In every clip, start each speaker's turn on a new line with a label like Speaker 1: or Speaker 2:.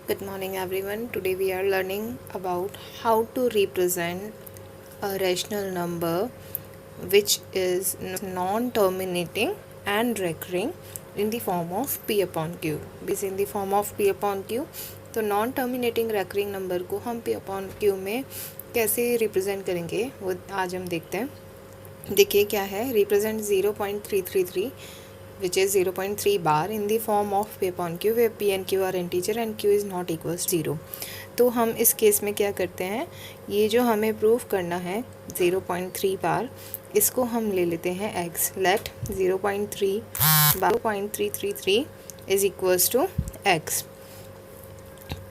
Speaker 1: Good morning everyone. Today we are learning about how to represent a rational number which is non-terminating and recurring in the form of p upon q. Is in the form of p upon q. तो non terminating recurring number को हम p upon q में कैसे represent करेंगे वो आज हम देखते हैं. देखिए क्या है, represent 0.333 which is 0.3 bar in the form of p upon q where p and q are integer and q is not equals 0. तो हम इस केस में क्या करते हैं, ये जो हमें प्रूफ करना है 0.3 बार, इसको हम ले लेते हैं x. Let 0.3 bar 0.333 is equals to x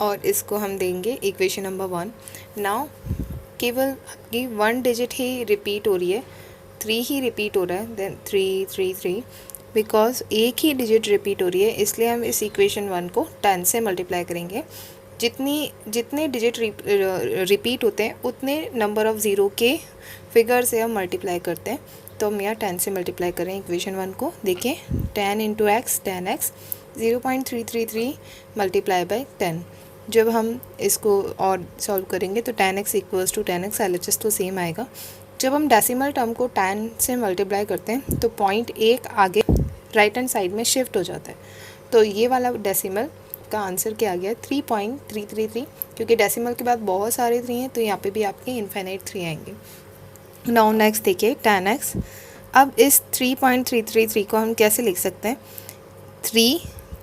Speaker 1: और इसको हम देंगे इक्वेशन नंबर 1. नाउ केवल आपकी 1 डिजिट ही रिपीट हो रही है, 3 ही रिपीट हो रहा है, देन 3 3 3 बिकॉज एक ही डिजिट रिपीट हो रही है, इसलिए हम इस इक्वेशन 1 को 10 से मल्टीप्लाई करेंगे. जितने डिजिट रिपीट होते हैं उतने नंबर ऑफ़ ज़ीरो के फिगर से हम मल्टीप्लाई करते हैं. तो हम यहाँ 10 से मल्टीप्लाई करें इक्वेशन 1 को. देखिए 10 into x 10x 0.333 multiply by 10. जब हम इसको और सॉल्व करेंगे तो 10x equals to 10x LHS तो सेम आएगा. जब हम डेसिमल टर्म को 10 से मल्टीप्लाई करते हैं तो पॉइंट एक आगे राइट हैंड साइड में शिफ्ट हो जाता है. तो ये वाला डेसिमल का आंसर क्या आ गया, 3.333. क्योंकि डेसिमल के बाद बहुत सारे 3 हैं तो यहाँ पे भी आपके इन्फिनिट 3 आएंगे. नाउ नेक्स्ट देखिए 10x. अब इस 3.333 को हम कैसे लिख सकते हैं, 3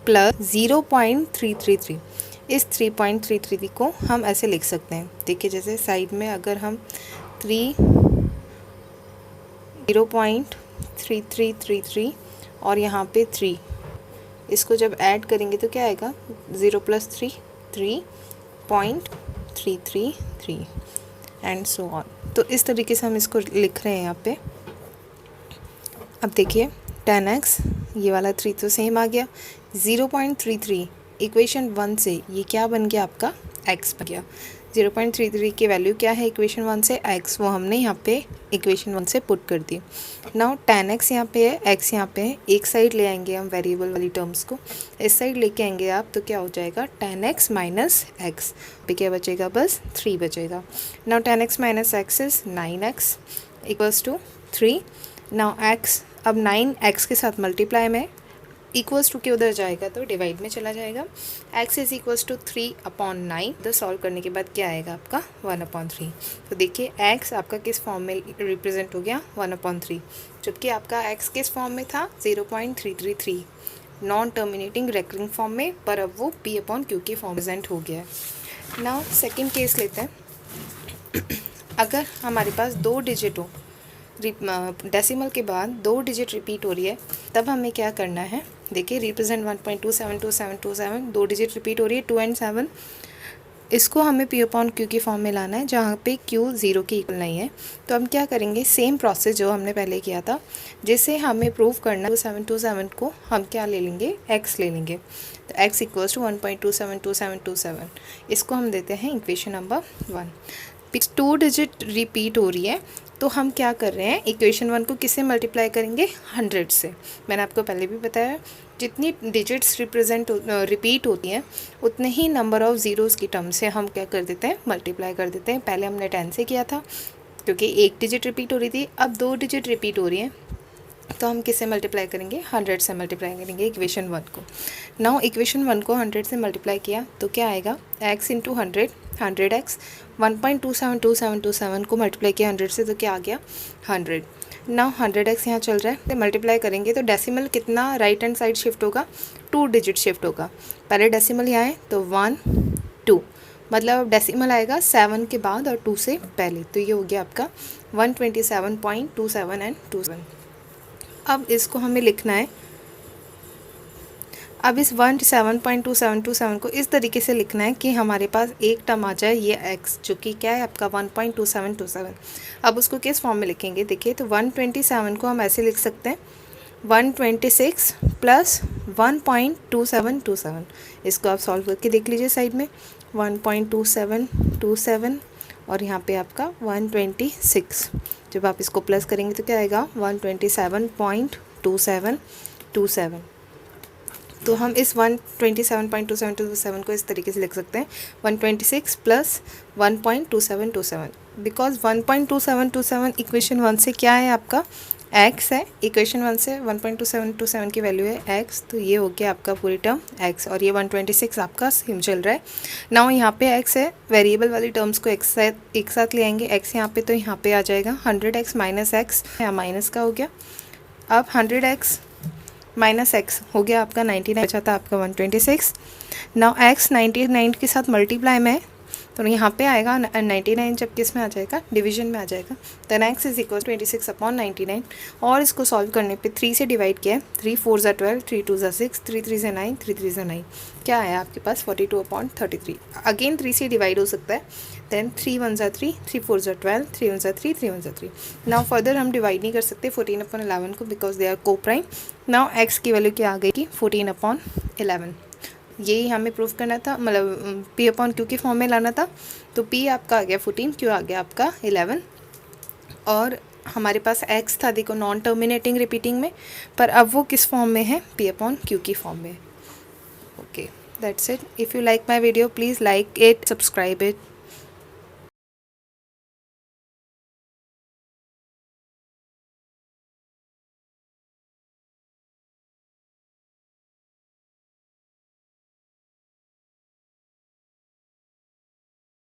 Speaker 1: प्लस 0.333. इस 3.333 को हम ऐसे लिख सकते हैं. देखिए जैसे साइड में अगर हम 0.3333 और यहाँ पे 3, इसको जब ऐड करेंगे तो क्या आएगा, 0 प्लस 3 3.333 एंड सो ऑन. तो इस तरीके से हम इसको लिख रहे हैं यहाँ पे. अब देखिए 10x, ये वाला 3 तो सेम आ गया, 0.33 इक्वेशन 1 से ये क्या बन गया, आपका x बन गया. 0.33 की वैल्यू क्या है इक्वेशन 1 से, x, वो हमने यहाँ पे इक्वेशन 1 से पुट कर दी. नाउ 10x यहाँ पे है, x यहाँ पे है, एक साइड ले आएंगे हम वेरिएबल वाली टर्म्स को, इस साइड लेके आएंगे आप तो क्या हो जाएगा 10x माइनस एक्स. पे क्या बचेगा, बस 3 बचेगा. Now 10x minus x is 9x equals to 3. Now x अब 9x के साथ मल्टीप्लाई में इक्वल्स टू के उधर जाएगा तो डिवाइड में चला जाएगा. x is equals to 3/9. तो सॉल्व करने के बाद क्या आएगा आपका 1/3. तो देखिए x आपका किस फॉर्म में रिप्रेजेंट हो गया, 1/3. जबकि आपका x किस फॉर्म में था, 0.333 नॉन टर्मिनेटिंग रेकरिंग फॉर्म में, पर अब वो p/q के फॉर्म प्रेजेंट हो गया है. नाउ सेकेंड केस लेते हैं. अगर हमारे पास 2 डिजिट हो, डेसिमल के बाद 2 डिजिट रिपीट हो रही है, तब हमें क्या करना है. देखिए रिप्रेजेंट 1.272727 2 डिजिट रिपीट हो रही है, 2 एंड 7. इसको हमें p/q की फॉर्म में लाना है जहाँ पे q 0 के इक्वल नहीं है. तो हम क्या करेंगे, सेम प्रोसेस जो हमने पहले किया था, जिसे हमें प्रूव करना 2727 को हम क्या ले लेंगे, x ले लेंगे. तो x इक्वल्स टू 1.272727. इसको हम देते हैं इक्वेशन नंबर 1. 2 डिजिट रिपीट हो रही है तो हम क्या कर रहे हैं, इक्वेशन 1 को किससे मल्टीप्लाई करेंगे, 100 से. मैंने आपको पहले भी बताया जितनी डिजिट्स रिपीट होती हैं उतने ही नंबर ऑफ़ ज़ीरोज़ की टर्म से हम क्या कर देते हैं, मल्टीप्लाई कर देते हैं. पहले हमने 10 से किया था क्योंकि एक डिजिट रिपीट हो रही थी, अब 2 डिजिट रिपीट हो रही हैं तो हम किससे मल्टीप्लाई करेंगे, 100 से मल्टीप्लाई करेंगे इक्वेशन 1 को. नाउ इक्वेशन 1 को 100 से मल्टीप्लाई किया तो क्या आएगा, x इंटू 100 100x. 1.272727 को मल्टीप्लाई किया 100 से तो क्या आ गया, 100. नाउ 100x यहाँ चल रहा है, तो मल्टीप्लाई करेंगे तो डेसिमल कितना राइट हैंड साइड शिफ्ट होगा, 2 डिजिट शिफ्ट होगा. पहले डेसिमल यहाँ है तो 1 2, मतलब डेसिमल आएगा 7 के बाद और 2 से पहले. तो ये हो गया आपका 127.27 एंड 27. अब इसको हमें लिखना है, अब इस 127.2727 को इस तरीके से लिखना है कि हमारे पास एक टर्म आ जाए ये x, जो कि क्या है आपका 1.2727. अब उसको किस फॉर्म में लिखेंगे, देखिए तो 127 को हम ऐसे लिख सकते हैं 126 प्लस 1.2727. इसको आप सॉल्व करके देख लीजिए साइड में 1.2727 और यहाँ पे आपका 126. जब आप इसको प्लस करेंगे तो क्या आएगा 127.2727. तो हम इस 127.2727 को इस तरीके से लिख सकते हैं 126 प्लस 1.2727, बिकॉज 1.2727 इक्वेशन 1 से क्या है आपका x है, इक्वेशन 1 से 1.2727 की वैल्यू है x, तो ये हो गया आपका पूरी टर्म x, और ये 126 आपका सेम चल रहा है। नाउ यहाँ पे x है, वेरिएबल वाली टर्म्स को एक साथ ले आएंगे, x यहाँ पे तो यहाँ पे आ जाएगा 100x माइनस x, यहाँ माइनस का हो गया। अब 100x माइनस x हो गया आपका 99, बचा था आपका 126। नाउ x 99 के साथ मल्टीप्लाई में है, तो यहाँ पे आएगा 99, जब किस में आ जाएगा, डिवीजन में आ जाएगा। देन x इज इक्वल 26/99, और इसको सॉल्व करने पे 3 से डिवाइड किया है, 3 4 ज़ा 12, 3 2 ज़ा 6, 3 3 ज़ा 9, 3 3 ज़ा 9, क्या आया आपके पास 42/33। अगेन 3 से डिवाइड हो सकता है, देन 3 1 ज़ा 3, 3 4 ज़ा 12, 3 1 ज़ा 3, 3 1 ज़ा 3। नाउ फर्दर हम डिवाइड नहीं कर सकते 14/11 को, बिकॉज दे आर को प्राइम। नाउ x की वैल्यू क्या आ गई कि 14/11, यही हमें प्रूफ करना था, मतलब p/q की फॉर्म में लाना था। तो p आपका आ गया 14, q आ गया आपका 11, और हमारे पास x था देखो नॉन टर्मिनेटिंग रिपीटिंग में, पर अब वो किस फॉर्म में है, p/q की फॉर्म में। Okay, that's it. If you like my video please like it, subscribe it.